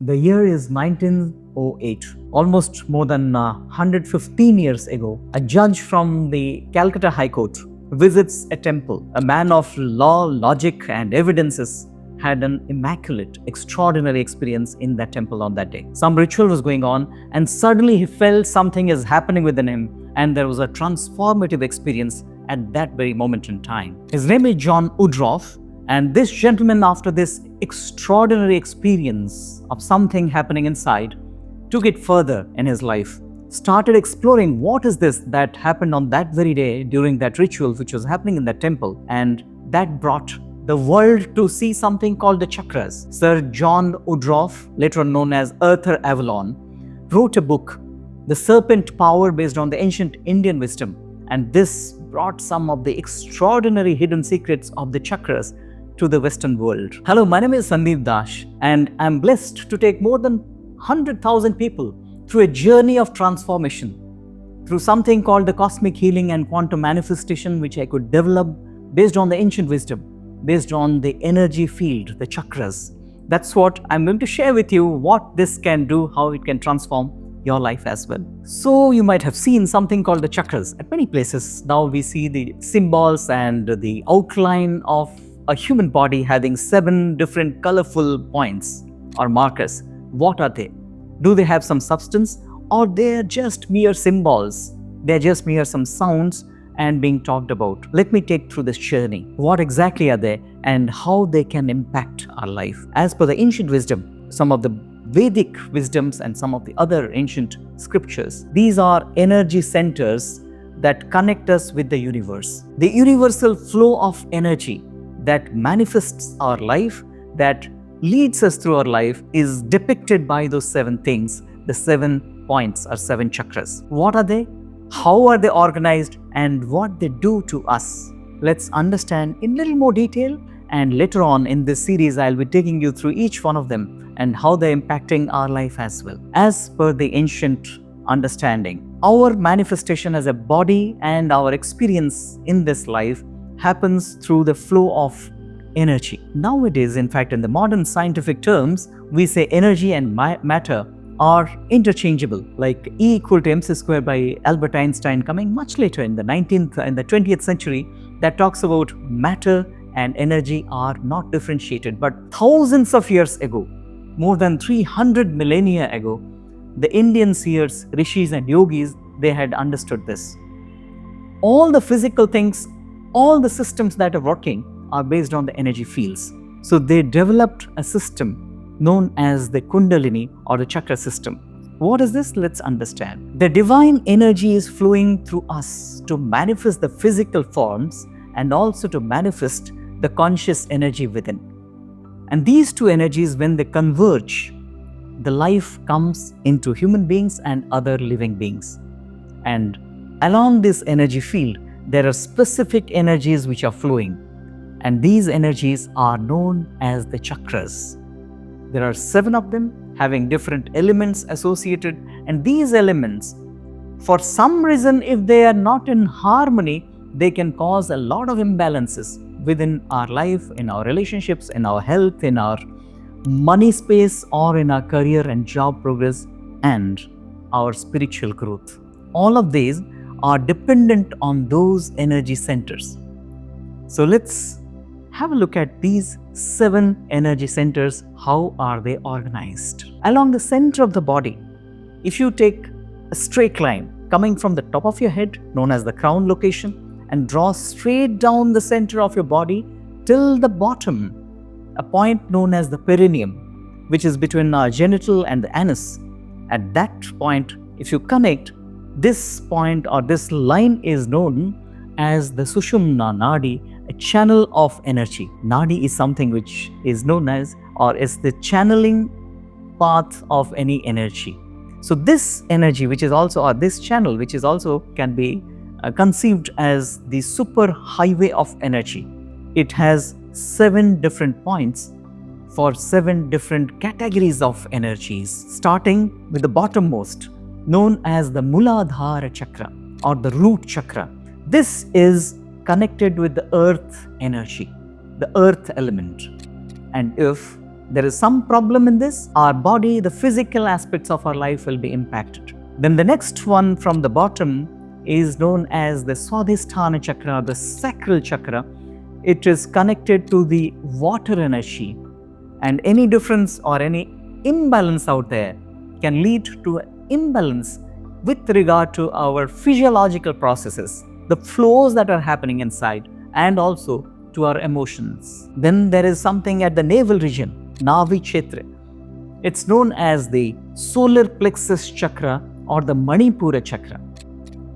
The year is 1908. Almost more than 115 years ago, a judge from the Calcutta High Court visits a temple. A man of law, logic, and evidences had an immaculate, extraordinary experience in that temple on that day. Some ritual was going on, and suddenly he felt something is happening within him, and there was a transformative experience at that very moment in time. His name is John Woodroffe. And this gentleman, after this extraordinary experience of something happening inside, took it further in his life, started exploring what is this that happened on that very day during that ritual which was happening in that temple. And that brought the world to see something called the chakras. Sir John Woodroffe, later known as Arthur Avalon, wrote a book, The Serpent Power, based on the ancient Indian wisdom. And this brought some of the extraordinary hidden secrets of the chakras to the Western world. Hello, my name is Sandip Dash, and I'm blessed to take more than 100,000 people through a journey of transformation, through something called the cosmic healing and quantum manifestation, which I could develop based on the ancient wisdom, based on the energy field, the chakras. That's what I'm going to share with you, what this can do, how it can transform your life as well. So you might have seen something called the chakras at many places. Now we see the symbols and the outline of a human body having 7 different colorful points or markers. What are they? Do they have some substance, or they're just mere symbols? They're just mere some sounds and being talked about. Let me take through this journey. What exactly are they and how they can impact our life? As per the ancient wisdom, some of the Vedic wisdoms and some of the other ancient scriptures, these are energy centers that connect us with the universe. The universal flow of energy that manifests our life, that leads us through our life, is depicted by those 7 things, the 7 points or 7 chakras. What are they? How are they organized? And what they do to us? Let's understand in little more detail, and later on in this series I'll be taking you through each one of them and how they're impacting our life as well. As per the ancient understanding, our manifestation as a body and our experience in this life happens through the flow of energy. Nowadays, in fact, in the modern scientific terms, we say energy and matter are interchangeable, like E equal to mc square by Albert Einstein, coming much later in the 20th century, that talks about matter and energy are not differentiated. But thousands of years ago, more than 300 millennia ago, the Indian seers, rishis and yogis, they had understood this. All the physical things, all the systems that are working are based on the energy fields. So they developed a system known as the Kundalini or the chakra system. What is this? Let's understand. The divine energy is flowing through us to manifest the physical forms and also to manifest the conscious energy within. And these 2 energies, when they converge, the life comes into human beings and other living beings. And along this energy field, there are specific energies which are flowing, and these energies are known as the chakras. There are 7 of them having different elements associated, and these elements, for some reason, if they are not in harmony, they can cause a lot of imbalances within our life, in our relationships, in our health, in our money space, or in our career and job progress and our spiritual growth. All of these are dependent on those energy centers. So let's have a look at these 7 energy centers. How are they organized? Along the center of the body, if you take a straight line coming from the top of your head, known as the crown location, and draw straight down the center of your body till the bottom, a point known as the perineum, which is between our genital and the anus. At that point, if you connect, this point or this line is known as the Sushumna Nadi, a channel of energy. Nadi is something which is known as, or is the channeling path of any energy. So this energy, which is also, or this channel, which is also can be conceived as the super highway of energy. It has 7 different points for 7 different categories of energies, starting with the bottommost, known as the Muladhara chakra or the root chakra. This is connected with the earth energy, the earth element. And if there is some problem in this, our body, the physical aspects of our life will be impacted. Then the next one from the bottom is known as the Swadhisthana chakra, the sacral chakra. It is connected to the water energy, and any difference or any imbalance out there can lead to an imbalance with regard to our physiological processes, the flows that are happening inside, and also to our emotions. Then there is something at the navel region, Navi Kshetra. It's known as the solar plexus chakra or the Manipura chakra.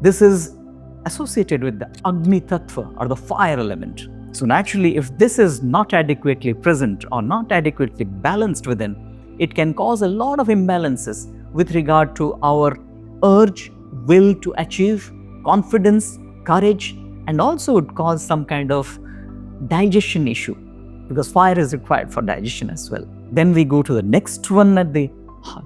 This is associated with the Agni Tattva or the fire element. So naturally, if this is not adequately present or not adequately balanced within, it can cause a lot of imbalances with regard to our urge, will to achieve, confidence, courage, and also would cause some kind of digestion issue, because fire is required for digestion as well. Then we go to the next one at the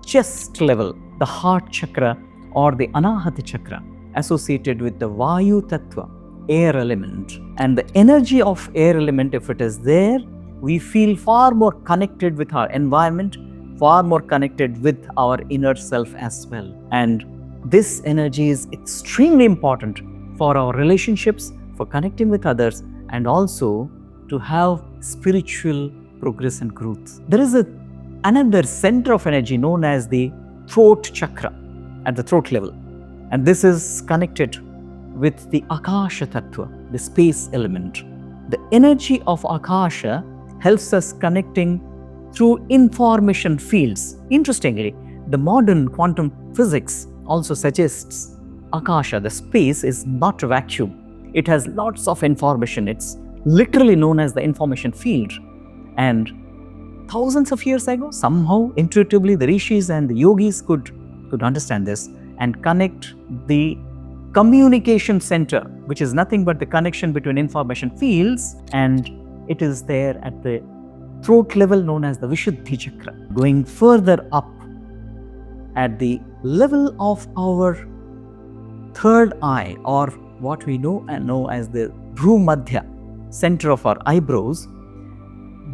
chest level, the heart chakra or the Anahata chakra, associated with the Vayu Tattva, air element. And the energy of air element, if it is there, we feel far more connected with our environment, far more connected with our inner self as well. And this energy is extremely important for our relationships, for connecting with others, and also to have spiritual progress and growth. There is another center of energy known as the throat chakra at the throat level. And this is connected with the Akasha Tattva, the space element. The energy of Akasha helps us connecting through information fields. Interestingly, the modern quantum physics also suggests Akasha, the space, is not a vacuum. It has lots of information. It's literally known as the information field. And thousands of years ago, somehow intuitively the rishis and the yogis could understand this and connect the communication center, which is nothing but the connection between information fields, and it is there at the throat level known as the Vishuddhi chakra. Going further up at the level of our third eye, or what we know as the Bhumadhya, center of our eyebrows,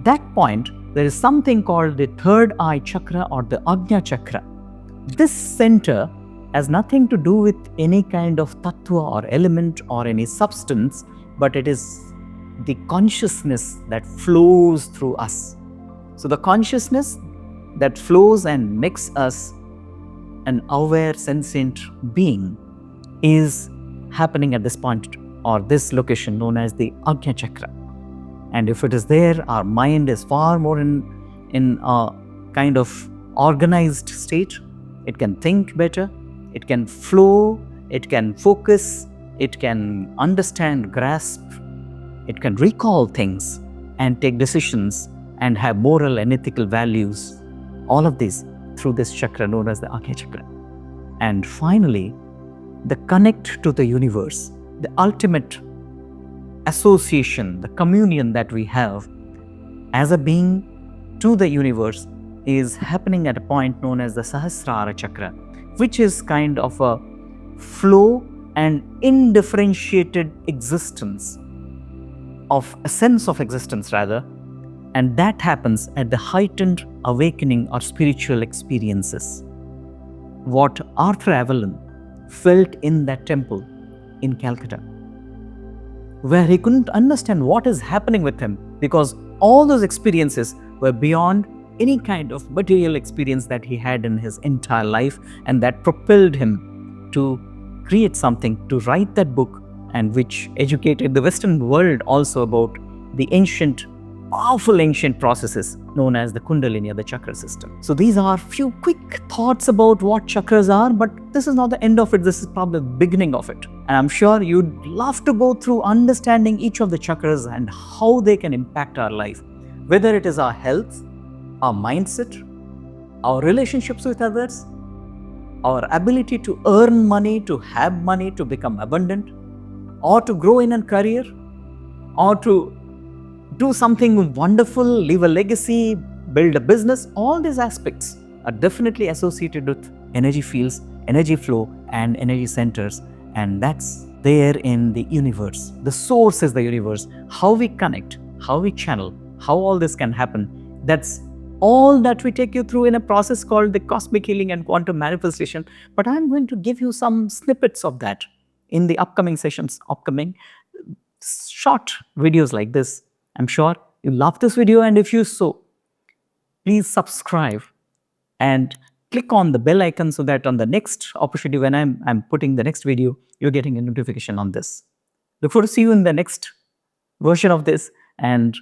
that point there is something called the third eye chakra or the Ajna chakra. This center has nothing to do with any kind of tattva or element or any substance, but it is the consciousness that flows through us. So the consciousness that flows and makes us an aware, sentient being is happening at this point or this location known as the Ajna chakra. And if it is there, our mind is far more in a kind of organized state. It can think better, it can flow, it can focus, it can understand, grasp, it can recall things and take decisions and have moral and ethical values. All of these through this chakra known as the Ajna chakra. And finally, the connect to the universe, the ultimate association, the communion that we have as a being to the universe is happening at a point known as the Sahasrara chakra, which is kind of a flow and indifferentiated existence of a sense of existence rather, and that happens at the heightened awakening or spiritual experiences. What Arthur Avalon felt in that temple in Calcutta, where he couldn't understand what is happening with him because all those experiences were beyond any kind of material experience that he had in his entire life, and that propelled him to create something, to write that book, and which educated the Western world also about the powerful ancient processes known as the Kundalini or the chakra system. So these are few quick thoughts about what chakras are, but this is not the end of it. This is probably the beginning of it. And I'm sure you'd love to go through understanding each of the chakras and how they can impact our life, whether it is our health, our mindset, our relationships with others, our ability to earn money, to have money, to become abundant, or to grow in a career, or to do something wonderful, leave a legacy, build a business. All these aspects are definitely associated with energy fields, energy flow, and energy centers. And that's there in the universe. The source is the universe. How we connect, how we channel, how all this can happen, that's all that we take you through in a process called the cosmic healing and quantum manifestation. But I'm going to give you some snippets of that in the upcoming sessions, upcoming short videos like this. I'm sure you love this video, and if you so, please subscribe and click on the bell icon so that on the next opportunity when I'm putting the next video, you're getting a notification on this. Look forward to see you in the next version of this, and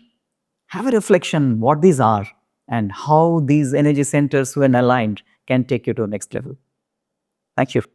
have a reflection what these are and how these energy centers when aligned can take you to the next level. Thank you.